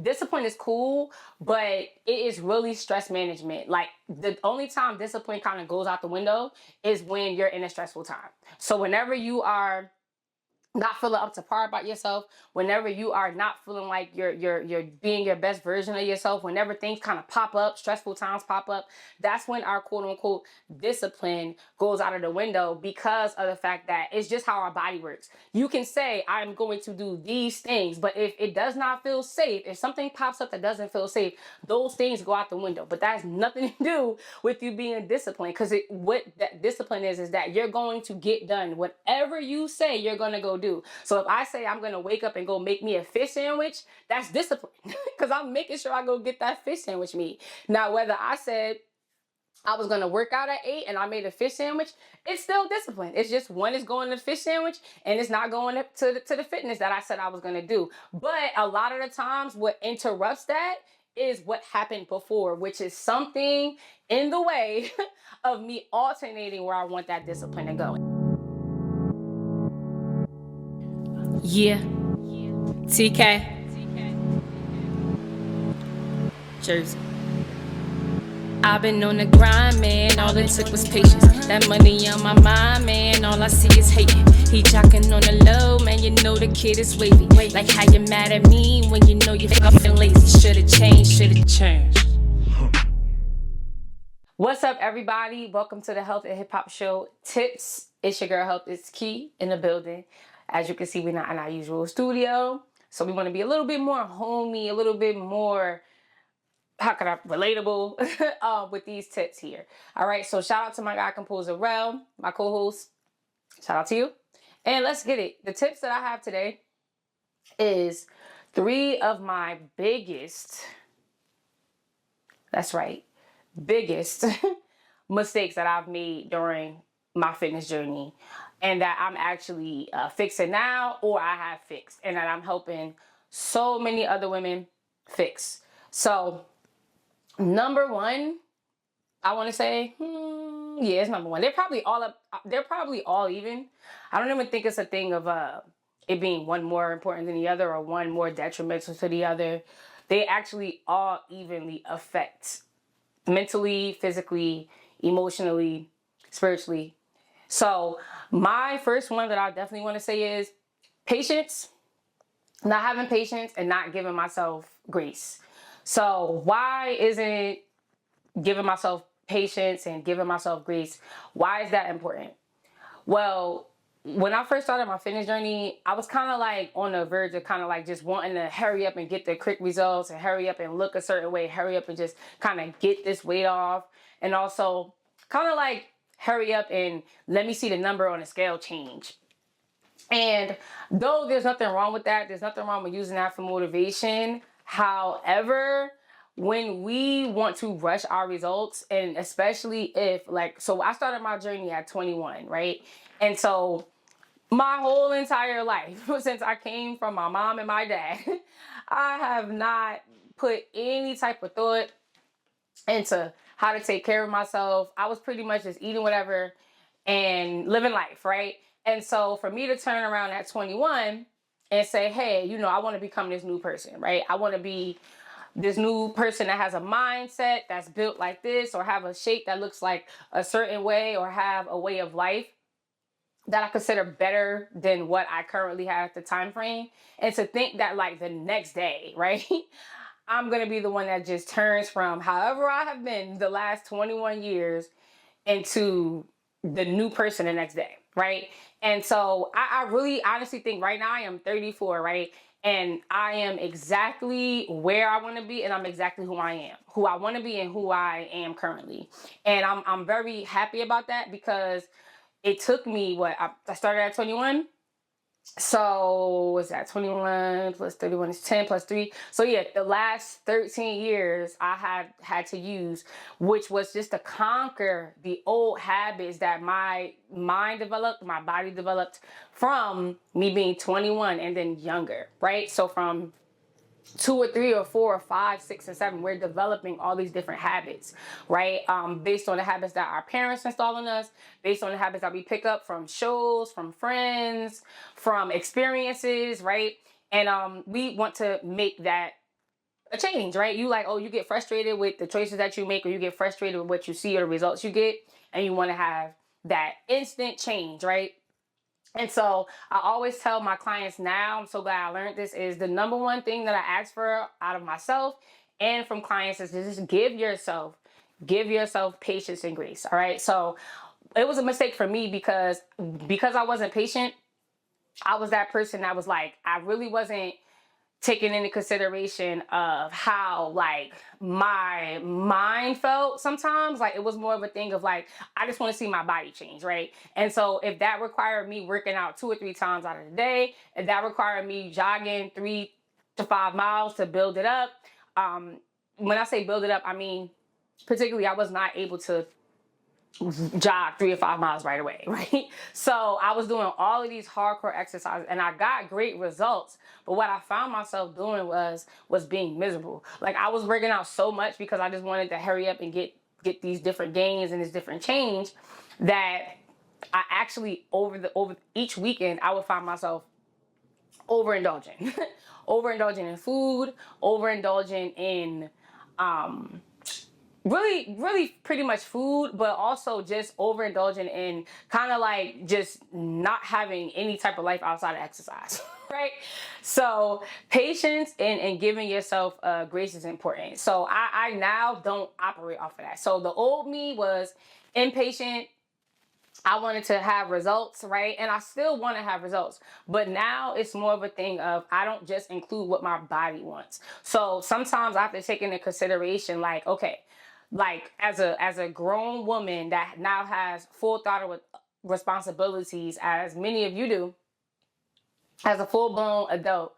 discipline is cool, but it is really stress management. Like the only time discipline kind of goes out the window is when you're in a stressful time. So whenever you are not feeling up to par about yourself, whenever you are not feeling like you're being your best version of yourself, whenever things kind of pop up, stressful times pop up, that's when our quote unquote discipline goes out of the window, because of the fact that it's just how our body works. You can say I'm going to do these things, but if it does not feel safe, if something pops up that doesn't feel safe, those things go out the window. But that has nothing to do with you being disciplined, because what that discipline is that you're going to get done whatever you say you're going to go do. So if I say I'm going to wake up and go make me a fish sandwich, that's discipline, because I'm making sure I go get that fish sandwich meat. Now, whether I said I was going to work out at 8 and I made a fish sandwich, it's still discipline. It's just one is going to the fish sandwich and it's not going to the fitness that I said I was going to do. But a lot of the times what interrupts that is what happened before, which is something in the way of me alternating where I want that discipline to go. Yeah. TK. Jersey. I've been on the grind, man, all it took was patience. That money on my mind, man, all I see is hating. He jocking on the low, man, you know the kid is wavy. Like how you mad at me when you know you're fucking lazy. Should've changed. What's up, everybody? Welcome to the Health and Hip Hop Show Tips. It's your girl, Health is Key, in the building. As you can see, we're not in our usual studio, so we want to be a little bit more homey, a little bit more, relatable with these tips here. All right, so shout out to my guy, Composer Rel, my co-host. Shout out to you. And let's get it. The tips that I have today is 3 of my biggest, that's right, biggest mistakes that I've made during my fitness journey, and that I'm actually fixing now, or I have fixed, and that I'm helping so many other women fix. So number 1, I want to say, yeah, it's number 1. They're probably all even. I don't even think it's a thing of it being one more important than the other or one more detrimental to the other. They actually all evenly affect mentally, physically, emotionally, spiritually. So my first one that I definitely want to say is patience. Not having patience and not giving myself grace. So why isn't giving myself patience and giving myself grace, why is that important? Well, when I first started my fitness journey, I was kind of like on the verge of kind of like just wanting to hurry up and get the quick results and hurry up and look a certain way, hurry up and just kind of get this weight off. And also kind of like hurry up and let me see the number on the scale change. And though there's nothing wrong with that, there's nothing wrong with using that for motivation. However, when we want to rush our results, and especially if so I started my journey at 21, right? And so my whole entire life, since I came from my mom and my dad, I have not put any type of thought into how to take care of myself. I was pretty much just eating whatever and living life, right? And so for me to turn around at 21 and say, hey, I want to become this new person, right? I want to be this new person that has a mindset that's built like this, or have a shape that looks like a certain way, or have a way of life that I consider better than what I currently have at the time frame. And to think that like the next day, right, I'm going to be the one that just turns from however I have been the last 21 years into the new person the next day, right? And so I really honestly think right now I am 34, right? And I am exactly where I want to be, and I'm exactly who I am, who I want to be, and who I am currently. And I'm very happy about that, because it took me, I started at 21. So what's that? 21 plus 31 is 10 plus 3. So yeah, the last 13 years I had to use, which was just to conquer the old habits that my mind developed, my body developed from me being 21 and then younger, right? So from 2 or 3 or 4 or 5, 6 and 7, we're developing all these different habits, right? Based on the habits that our parents install in us, based on the habits that we pick up from shows, from friends, from experiences, right? And we want to make that a change, right? You like, oh, you get frustrated with the choices that you make, or you get frustrated with what you see or the results you get, and you want to have that instant change, right? And so I always tell my clients now, I'm so glad I learned this, is the number one thing that I ask for out of myself and from clients is to just give yourself patience and grace. All right. So it was a mistake for me because I wasn't patient. I was that person that was like, I really wasn't taking into consideration of how like my mind felt sometimes. Like it was more of a thing of like, I just want to see my body change, right? And so if that required me working out 2 or 3 times out of the day, if that required me jogging 3 to 5 miles to build it up, when I say build it up, I mean particularly I was not able to jog 3 or 5 miles right away, right? So I was doing all of these hardcore exercises and I got great results. But what I found myself doing was being miserable. Like I was working out so much because I just wanted to hurry up and get these different gains and this different change, that I actually over each weekend I would find myself overindulging, overindulging in food, overindulging in really pretty much food, but also just overindulging in kind of like just not having any type of life outside of exercise, right? So patience and giving yourself grace is important. So I now don't operate off of that. So the old me was impatient. I wanted to have results, right? And I still want to have results. But now it's more of a thing of I don't just include what my body wants. So sometimes I have to take into consideration like, okay, like as a grown woman that now has full throttle responsibilities, as many of you do, as a full-blown adult,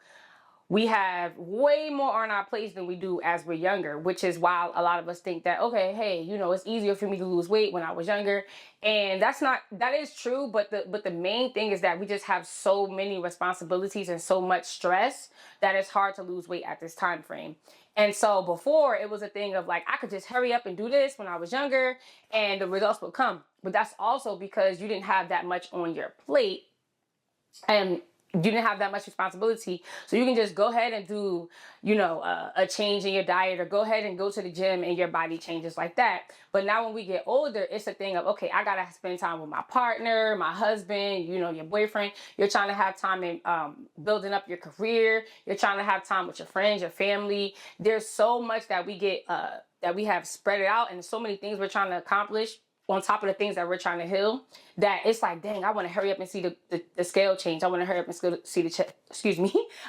we have way more on our plates than we do as we're younger, which is why a lot of us think that, okay, hey, you know, it's easier for me to lose weight when I was younger. And that is true. But the main thing is that we just have so many responsibilities and so much stress that it's hard to lose weight at this time frame. And so before it was a thing of like, I could just hurry up and do this when I was younger and the results would come. But that's also because you didn't have that much on your plate and you didn't have that much responsibility. So you can just go ahead and do, you know, a change in your diet, or go ahead and go to the gym and your body changes like that. But now when we get older, it's a thing of, okay, I got to spend time with my partner, my husband, you know, your boyfriend. You're trying to have time in building up your career. You're trying to have time with your friends, your family. There's so much that we get, that we have spread it out, and so many things we're trying to accomplish on top of the things that we're trying to heal, that it's like, dang, I want to hurry up and see the scale change. I want to hurry up and see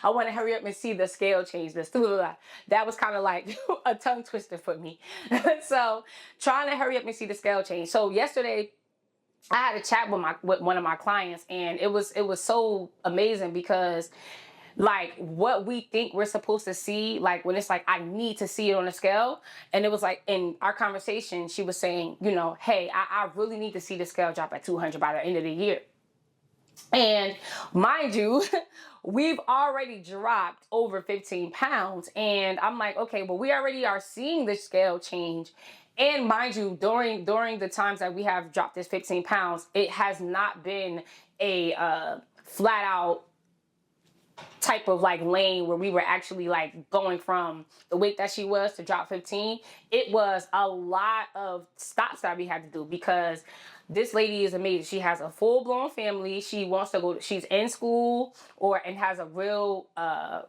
I want to hurry up and see the scale change. That was kind of like a tongue twister for me. So trying to hurry up and see the scale change. So yesterday I had a chat with one of my clients, and it was so amazing because like what we think we're supposed to see, like when it's like, I need to see it on a scale. And it was like in our conversation, she was saying, you know, hey, I really need to see the scale drop at 200 by the end of the year. And mind you, we've already dropped over 15 pounds. And I'm like, okay, well, we already are seeing the scale change. And mind you, during the times that we have dropped this 15 pounds, it has not been a flat out type of like lane where we were actually like going from the weight that she was to drop 15. It was a lot of stops that we had to do because this lady is amazing. She has a full-blown family. She wants to go, she's in school and has a real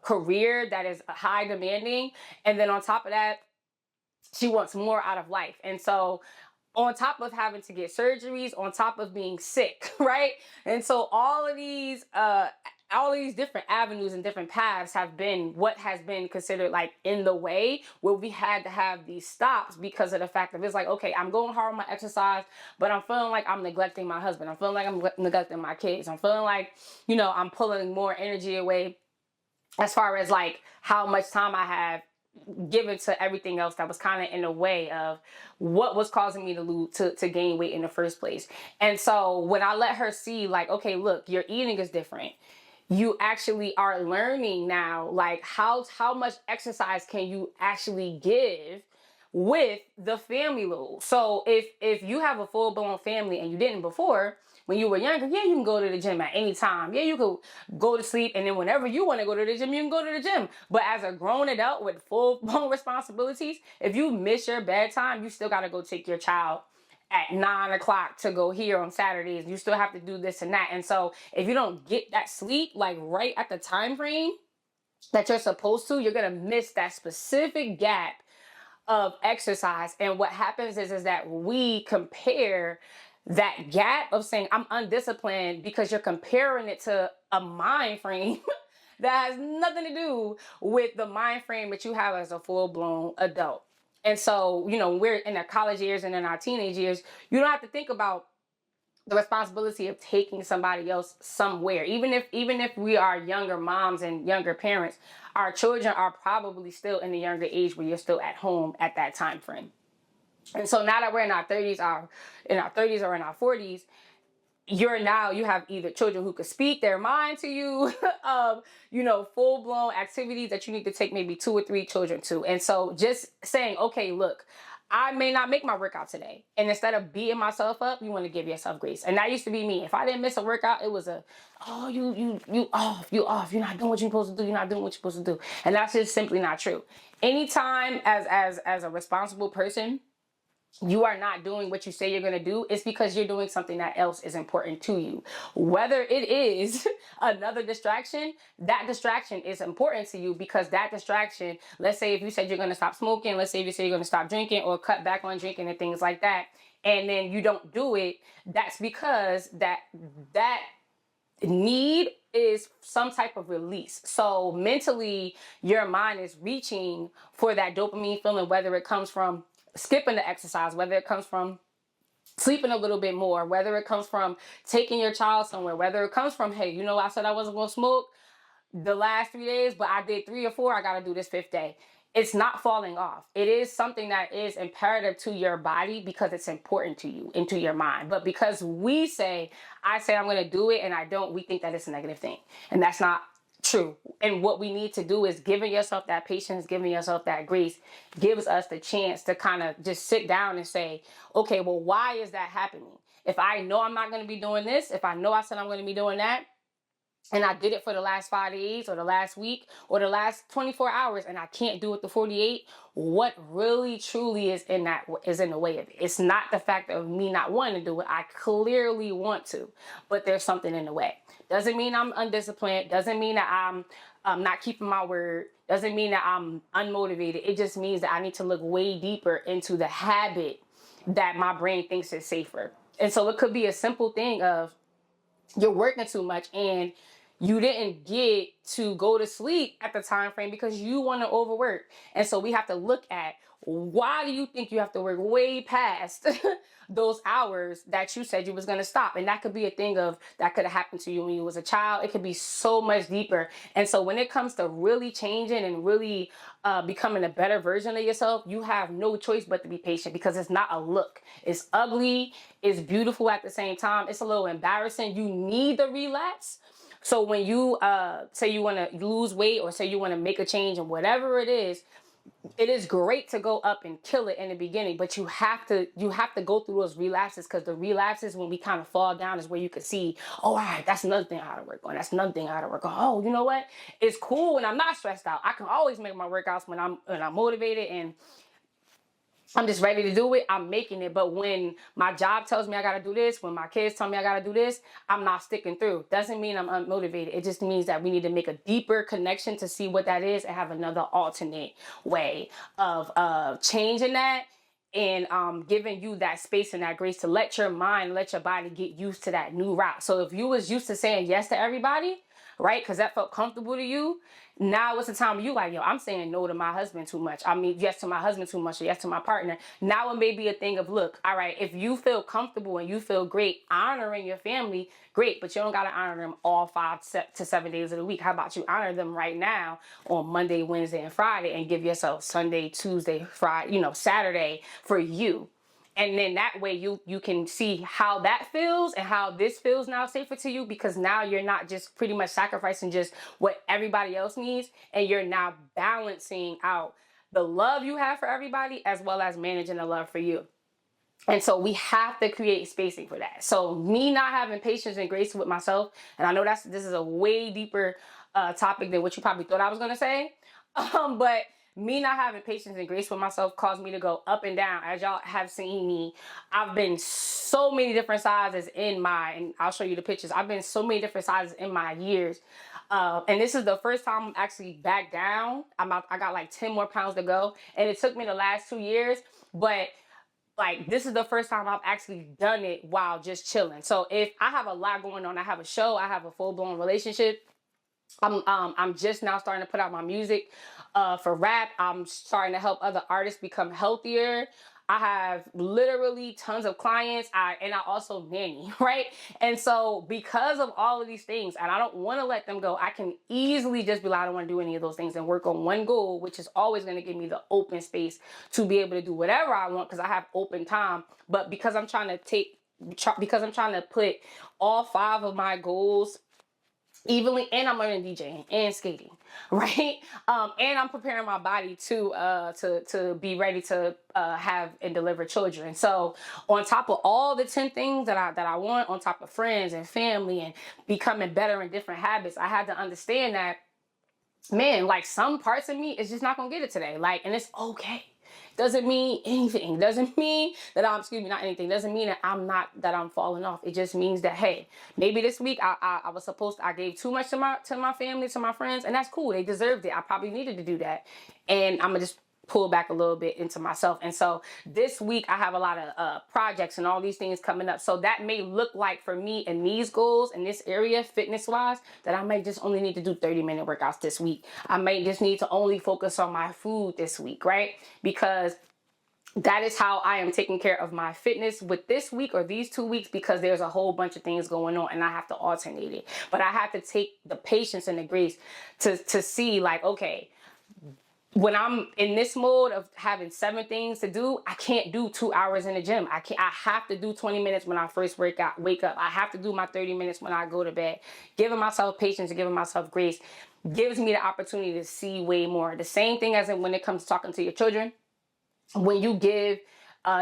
career that is high demanding. And then on top of that, she wants more out of life. And so on top of having to get surgeries, on top of being sick, right? And so all of these different avenues and different paths have been what has been considered like in the way, where we had to have these stops because of the fact that it's like, okay, I'm going hard on my exercise, but I'm feeling like I'm neglecting my husband. I'm feeling like I'm neglecting my kids. I'm feeling like, you know, I'm pulling more energy away as far as like how much time I have given to everything else that was kind of in the way of what was causing me to gain weight in the first place. And so when I let her see like, okay, look, your eating is different. You actually are learning now, like how much exercise can you actually give with the family load. So if you have a full-blown family and you didn't before, when you were younger, yeah, you can go to the gym at any time. Yeah, you could go to sleep, and then whenever you want to go to the gym, you can go to the gym. But as a grown adult with full-blown responsibilities, if you miss your bedtime, you still got to go take your child at 9 o'clock to go here on Saturdays. You still have to do this and that. And so if you don't get that sleep, like right at the time frame that you're supposed to, you're going to miss that specific gap of exercise. And what happens is that we compare that gap of saying I'm undisciplined because you're comparing it to a mind frame that has nothing to do with the mind frame that you have as a full-blown adult. And so, we're in our college years and in our teenage years, you don't have to think about the responsibility of taking somebody else somewhere. Even if we are younger moms and younger parents, our children are probably still in the younger age where you're still at home at that time frame. And so now that we're in our 30s or in our 40s, you have either children who could speak their mind to you, full-blown activities that you need to take maybe 2 or 3 children to. And so just saying, okay, look, I may not make my workout today. And instead of beating myself up, you want to give yourself grace. And that used to be me. If I didn't miss a workout, it was you off. You're not doing what you're supposed to do. You're not doing what you're supposed to do. And that's just simply not true. Anytime as a responsible person, you are not doing what you say you're going to do, it's because you're doing something that else is important to you. Whether it is another distraction, that distraction is important to you because that distraction, let's say if you said you're going to stop smoking, let's say if you say you're going to stop drinking or cut back on drinking and things like that, and then you don't do it, that's because that need is some type of release. So mentally, your mind is reaching for that dopamine feeling, whether it comes from skipping the exercise, whether it comes from sleeping a little bit more, whether it comes from taking your child somewhere, whether it comes from, hey, I said I wasn't going to smoke the last 3 days, but I did 3 or 4. I got to do this 5th day. It's not falling off. It is something that is imperative to your body because it's important to you and to your mind. But because I say I'm going to do it and I don't, we think that it's a negative thing. And that's not true. And what we need to do is giving yourself that patience, giving yourself that grace gives us the chance to kind of just sit down and say, okay, well, why is that happening? If I know I'm not going to be doing this, if I know I said I'm going to be doing that, and I did it for the last 5 days or the last week or the last 24 hours and I can't do it the 48, what really truly is in the way of it? It's not the fact of me not wanting to do it. I clearly want to, but there's something in the way. Doesn't mean I'm undisciplined. Doesn't mean that I'm not keeping my word. Doesn't mean that I'm unmotivated. It just means that I need to look way deeper into the habit that my brain thinks is safer. And so it could be a simple thing of you're working too much and you didn't get to go to sleep at the time frame because you want to overwork. And so we have to look at, why do you think you have to work way past those hours that you said you was going to stop? And that could be a thing that could have happened to you when you was a child. It could be so much deeper. And so when it comes to really changing and really becoming a better version of yourself, you have no choice but to be patient because it's not a look. It's ugly. It's beautiful at the same time. It's a little embarrassing. You need the relapse. So when you say you want to lose weight or say you want to make a change and whatever it is great to go up and kill it in the beginning, but you have to go through those relapses, because the relapses, when we kind of fall down, is where you can see, oh, all right, that's another thing I gotta work on. That's another thing I gotta work on. Oh, you know what? It's cool when I'm not stressed out. I can always make my workouts when I'm motivated and I'm just ready to do it. I'm making it. But when my job tells me I got to do this, when my kids tell me I got to do this, I'm not sticking through. Doesn't mean I'm unmotivated. It just means that we need to make a deeper connection to see what that is and have another alternate way of changing that and giving you that space and that grace to let your mind, let your body get used to that new route. So if you was used to saying yes to everybody, right, because that felt comfortable to you, now it's the time you like, yo, I'm saying no to my husband too much. I mean, yes to my husband too much, or yes to my partner. Now it may be a thing of, look, all right, if you feel comfortable and you feel great honoring your family, great, but you don't got to honor them all 5 to 7 days of the week. How about you honor them right now on Monday, Wednesday, and Friday, and give yourself Sunday, Tuesday, Friday, Saturday for you. And then that way you can see how that feels and how this feels now safer to you, because now you're not just pretty much sacrificing just what everybody else needs, and you're now balancing out the love you have for everybody as well as managing the love for you. And so we have to create spacing for that. So me not having patience and grace with myself, and I know this is a way deeper topic than what you probably thought I was gonna say, but me not having patience and grace with myself caused me to go up and down. As y'all have seen me, I've been so many different sizes and I'll show you the pictures. I've been so many different sizes in my years. And this is the first time I'm actually back down. I got like 10 more pounds to go. And it took me the last 2 years, but like this is the first time I've actually done it while just chilling. So if I have a lot going on, I have a show, I have a full-blown relationship. I'm just now starting to put out my music for rap. I'm starting to help other artists become healthier. I have literally tons of clients. I also nanny, right? And so because of all of these things, and I don't want to let them go, I can easily just be like, I don't want to do any of those things and work on one goal, which is always going to give me the open space to be able to do whatever I want because I have open time. But because I'm trying to put all 5 of my goals evenly, and I'm learning DJing and skating, right? And I'm preparing my body to be ready to have and deliver children. So on top of all the 10 things that I want, on top of friends and family and becoming better in different habits, I had to understand that, man, like some parts of me is just not gonna get it today. Like, and it's okay. Doesn't mean anything. Doesn't mean that not anything. Doesn't mean that I'm falling off. It just means that, hey, maybe this week I gave too much to my family, to my friends, and that's cool. They deserved it. I probably needed to do that. And I'm gonna just pull back a little bit into myself. And so this week I have a lot of projects and all these things coming up. So that may look like for me and these goals in this area, fitness wise, that I might just only need to do 30-minute workouts this week. I might just need to only focus on my food this week, right? Because that is how I am taking care of my fitness with this week or these 2 weeks, because there's a whole bunch of things going on and I have to alternate it. But I have to take the patience and the grace to see like, okay, when I'm in this mode of having 7 things to do, I can't do 2 hours in the gym. I have to do 20 minutes when I first wake up. I have to do my 30 minutes when I go to bed. Giving myself patience and giving myself grace gives me the opportunity to see way more. The same thing as when it comes to talking to your children. When you give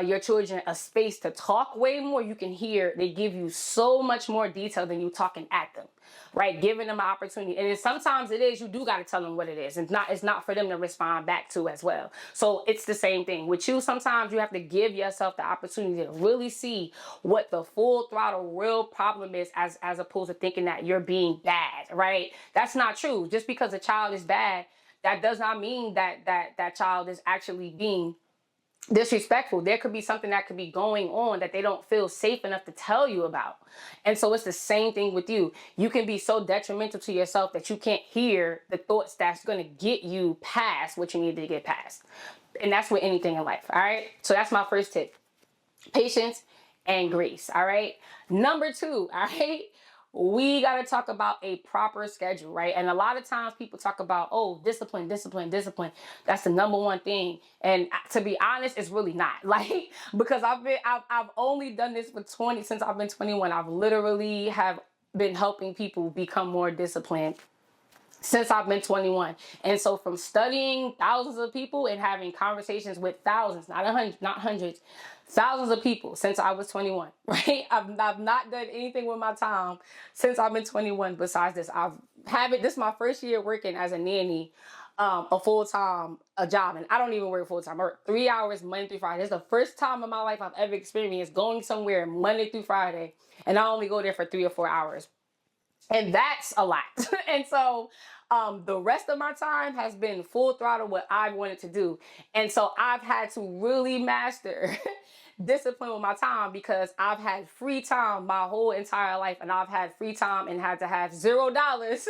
your children a space to talk way more, you can hear they give you so much more detail than you talking at them, right? Giving them an opportunity. And then sometimes you do got to tell them what it is. It's not for them to respond back to as well. So it's the same thing with you. Sometimes you have to give yourself the opportunity to really see what the full throttle real problem is, as opposed to thinking that you're being bad, right? That's not true. Just because a child is bad, that does not mean that child is actually being disrespectful. There could be something that could be going on that they don't feel safe enough to tell you about. And so it's the same thing with you. You can be so detrimental to yourself that you can't hear the thoughts that's going to get you past what you need to get past. And that's with anything in life. All right. So that's my first tip. Patience and grace. All right. Number 2. All right. We got to talk about a proper schedule, right? And a lot of times people talk about, oh, discipline. That's the number one thing. And to be honest, it's really not. Like, because I've only done this since I've been 21. I've literally have been helping people become more disciplined since I've been 21. And so from studying thousands of people and having conversations with thousands, not hundreds, thousands of people since I was 21, right? I've not done anything with my time since I've been 21 besides this. This is my first year working as a nanny, a full-time job. And I don't even work full-time. I work 3 hours Monday through Friday. It's the first time in my life I've ever experienced going somewhere Monday through Friday, and I only go there for 3 or 4 hours. And that's a lot. And so the rest of my time has been full throttle what I wanted to do. And so I've had to really master discipline with my time, because I've had free time my whole entire life, and I've had free time and had to have $0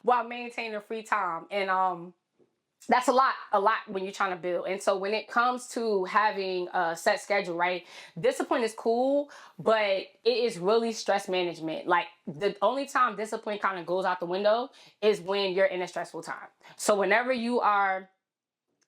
while maintaining free time. And that's a lot when you're trying to build. And so when it comes to having a set schedule, right? Discipline is cool, but it is really stress management. Like, the only time discipline kind of goes out the window is when you're in a stressful time. So whenever you are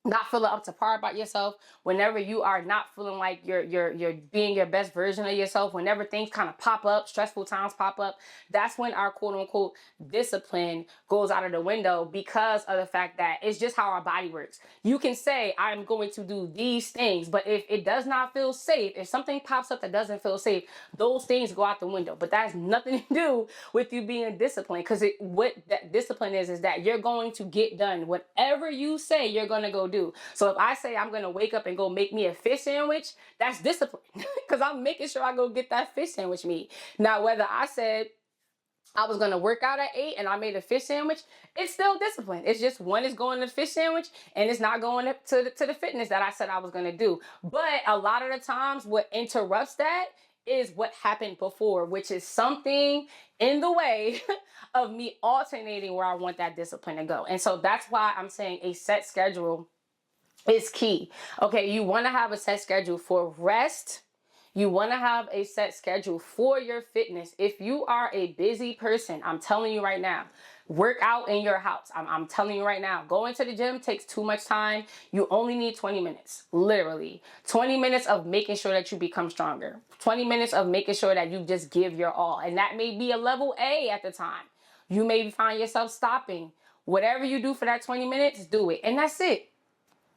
not feeling up to par about yourself, whenever you are not feeling like you're being your best version of yourself, whenever things kind of pop up, stressful times pop up, that's when our quote unquote discipline goes out of the window, because of the fact that it's just how our body works. You can say, I'm going to do these things, but if it does not feel safe, if something pops up that doesn't feel safe, those things go out the window. But that has nothing to do with you being disciplined, because what that discipline is that you're going to get done whatever you say you're going to go do. So if I say I'm going to wake up and go make me a fish sandwich, that's discipline, because I'm making sure I go get that fish sandwich made. Now, whether I said I was going to work out at 8 and I made a fish sandwich, it's still discipline. It's just one is going to the fish sandwich and it's not going to the fitness that I said I was going to do. But a lot of the times what interrupts that is what happened before, which is something in the way of me alternating where I want that discipline to go. And so that's why I'm saying a set schedule is key. Okay, you want to have a set schedule for rest. You want to have a set schedule for your fitness. If you are a busy person, I'm telling you right now, work out in your house. I'm telling you right now, going to the gym takes too much time. You only need 20 minutes, literally 20 minutes of making sure that you become stronger, 20 minutes of making sure that you just give your all. And that may be a level A at the time. You may find yourself stopping. Whatever you do for that 20 minutes, do it. And that's it.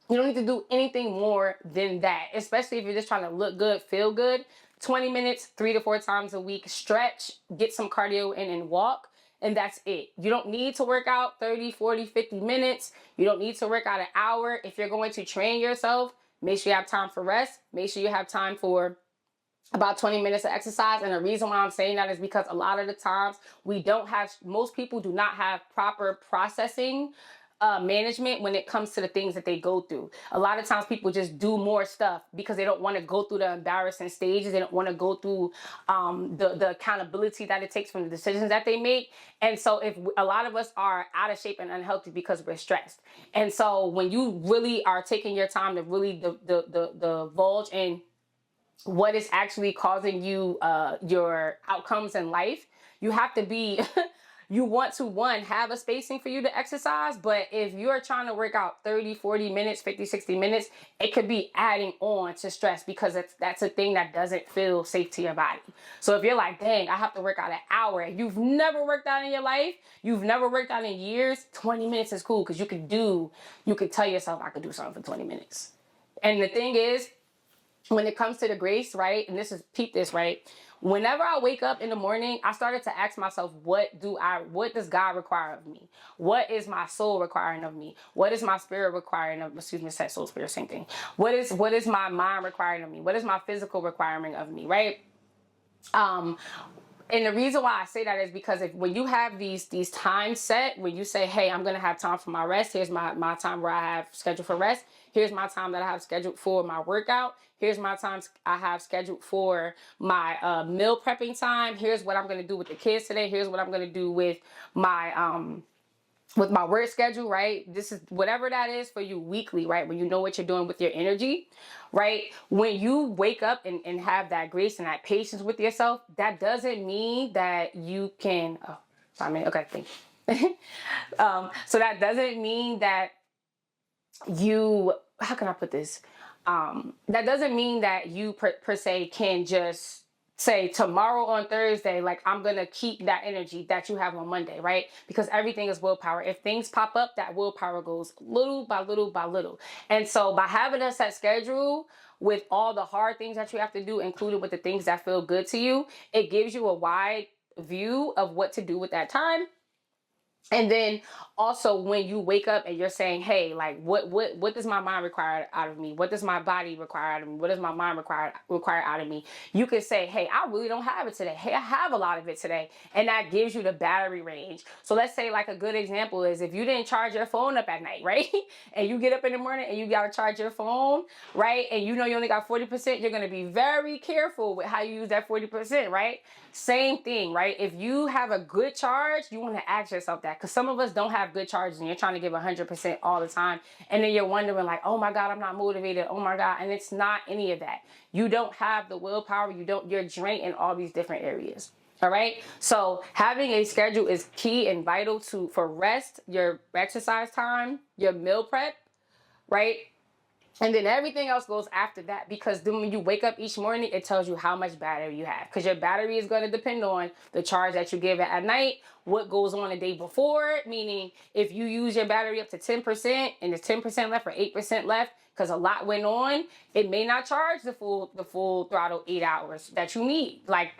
You don't need to do anything more than that, especially if you're just trying to look good, feel good. 20 minutes, 3 to 4 times a week, stretch, get some cardio in and walk, and that's it. You don't need to work out 30, 40, 50 minutes. You don't need to work out an hour. If you're going to train yourself, make sure you have time for rest. Make sure you have time for about 20 minutes of exercise. And the reason why I'm saying that is because a lot of the times most people do not have proper processing management when it comes to the things that they go through. A lot of times people just do more stuff because they don't want to go through the embarrassing stages. They don't want to go through the accountability that it takes from the decisions that they make. And so if a lot of us are out of shape and unhealthy because we're stressed. And so when you really are taking your time to really divulge in what is actually causing you your outcomes in life, you have to be you want to, one, have a spacing for you to exercise, but if you're trying to work out 30, 40 minutes, 50, 60 minutes, it could be adding on to stress, because that's a thing that doesn't feel safe to your body. So if you're like, dang, I have to work out an hour, you've never worked out in your life, you've never worked out in years, 20 minutes is cool, because you could tell yourself, I could do something for 20 minutes. And the thing is, when it comes to the grace, right, and peep this, right, whenever I wake up in the morning, I started to ask myself, what does God require of me? What is my soul requiring of me? What is my spirit requiring of me? Excuse me, soul, spirit, same thing. What is my mind requiring of me? What is my physical requiring of me, right? And the reason why I say that is because when you have these times set, when you say, hey, I'm going to have time for my rest, here's my time where I have scheduled for rest, here's my time that I have scheduled for my workout, here's my times I have scheduled for my meal prepping time, here's what I'm going to do with the kids today, here's what I'm going to do with my work schedule, right? This is whatever that is for you weekly, right? When you know what you're doing with your energy, right? When you wake up and have that grace and that patience with yourself, that doesn't mean that you can, okay, thank you. So that doesn't mean that how can I put this? That doesn't mean that you per se can just say tomorrow on Thursday, like, I'm going to keep that energy that you have on Monday, right? Because everything is willpower. If things pop up, that willpower goes little by little by little. And so by having a set schedule with all the hard things that you have to do, included with the things that feel good to you, it gives you a wide view of what to do with that time. And then also when you wake up and you're saying, hey, like, what does my mind require out of me? What does my body require out of me? What does my mind require out of me? You can say, hey, I really don't have it today. Hey, I have a lot of it today. And that gives you the battery range. So let's say, like, a good example is if you didn't charge your phone up at night, right? And you get up in the morning and you got to charge your phone, right? And you know you only got 40%, you're going to be very careful with how you use that 40%, right? Same thing, right? If you have a good charge, you want to ask yourself that, because some of us don't have good charges and you're trying to give 100% all the time. And then you're wondering, like, oh my God, I'm not motivated. Oh my God. And it's not any of that. You don't have the willpower. You're drained in all these different areas. All right. So having a schedule is key and vital for rest, your exercise time, your meal prep, right? And then everything else goes after that, because then when you wake up each morning, it tells you how much battery you have, because your battery is going to depend on the charge that you give it at night, what goes on the day before, meaning if you use your battery up to 10% and there's 10% left or 8% left, because a lot went on, it may not charge the full throttle 8 hours that you need. Like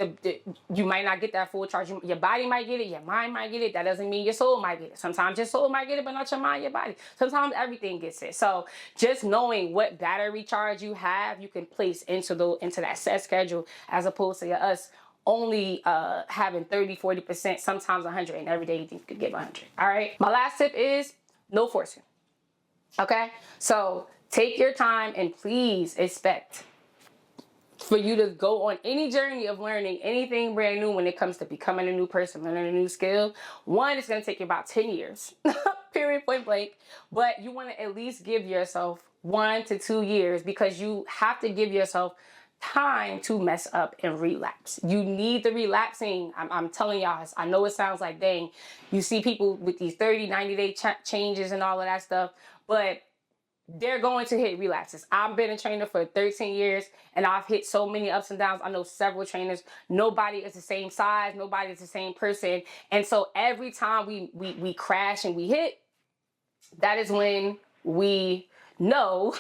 you might not get that full charge. Your body might get it, your mind might get it. That doesn't mean your soul might get it. Sometimes your soul might get it, but not your mind, your body. Sometimes everything gets it. So just knowing what battery charge you have, you can place into that set schedule, as opposed to us only having 30-40%, sometimes 100, and every day you think you could give 100. All right. My last tip is no forcing. Okay. So take your time, and please expect for you to go on any journey of learning anything brand new when it comes to becoming a new person, learning a new skill. One, it's going to take you about 10 years, period, point blank. But you want to at least give yourself 1 to 2 years, because you have to give yourself time to mess up and relapse. You need the relapsing. I'm telling y'all, I know it sounds like, dang, you see people with these 30, 90-day changes and all of that stuff, but they're going to hit relapses. I've been a trainer for 13 years and I've hit so many ups and downs. I know several trainers. Nobody is the same size. Nobody is the same person. And so every time we crash and we hit, that is when we know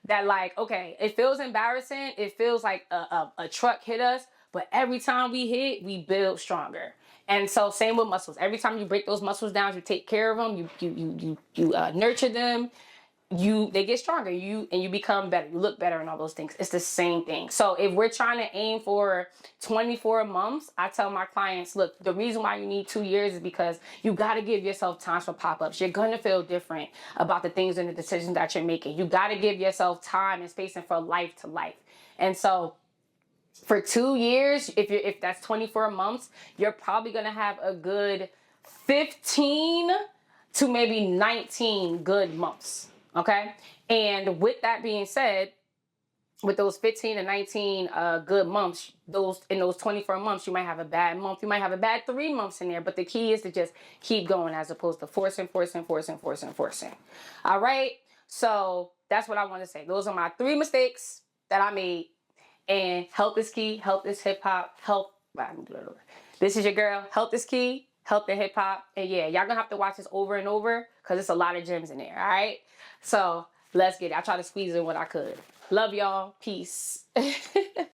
that, like, okay, it feels embarrassing. It feels like a truck hit us, but every time we hit, we build stronger. And so same with muscles. Every time you break those muscles down, you take care of them, you nurture them, they get stronger, and you become better, you look better, and all those things. It's the same thing. So if we're trying to aim for 24 months, I tell my clients, look, the reason why you need 2 years is because you got to give yourself time for pop-ups. You're going to feel different about the things and the decisions that you're making. You got to give yourself time and spacing for life to life. And so for 2 years, if that's 24 months, you're probably going to have a good 15 to maybe 19 good months. Okay. And with that being said, with those 15 to 19 good months, in those 24 months, you might have a bad month. You might have a bad 3 months in there. But the key is to just keep going, as opposed to forcing. All right. So that's what I want to say. Those are my 3 mistakes that I made. And health is key. Health is hip hop. This is your girl. Health is key. Health and hip hop. And yeah, y'all gonna have to watch this over and over, because it's a lot of gems in there. All right. So let's get it. I try to squeeze in what I could. Love y'all. Peace.